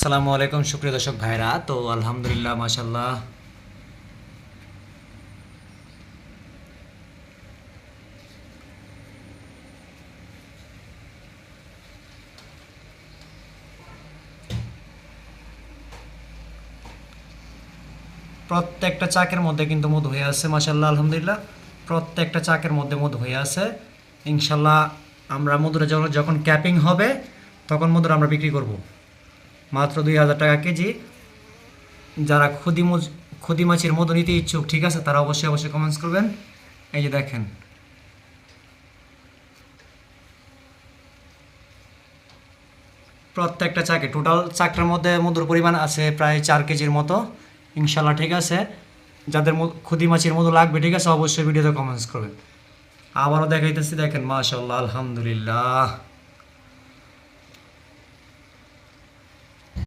আসসালামু আলাইকুম সুপ্রিয় দর্শক ভাইরা। তো আলহামদুলিল্লাহ মাশাল্লাহ প্রত্যেকটা চাকের মধ্যে কিন্তু মধু হয়ে আছে মাশাল্লাহ আলহামদুলিল্লাহ। প্রত্যেকটা চাকের মধ্যে মধু হয়ে আছে। ইনশাল্লাহ আমরা মধুটা যখন ক্যাপিং হবে তখন মধুটা আমরা বিক্রি করব মাত্র 2000 টাকা কেজি। যারা ক্ষুদি মাছের মধু নিতে ইচ্ছুক, ঠিক আছে, তারা অবশ্যই অবশ্যই কমেন্টস করবেন। এই যে দেখেন, প্রত্যেকটা চাকে টোটাল চাকটার মধ্যে মধুর পরিমাণ আছে প্রায় 4 কেজির মতো। ইনশাল্লাহ ঠিক আছে, যাদের ক্ষুদি মাছের মধু লাগবে, ঠিক আছে, অবশ্যই ভিডিওতে কমেন্টস করবেন। আবারও দেখাইতেছি, দেখেন মাশাআল্লাহ আলহামদুলিল্লাহ।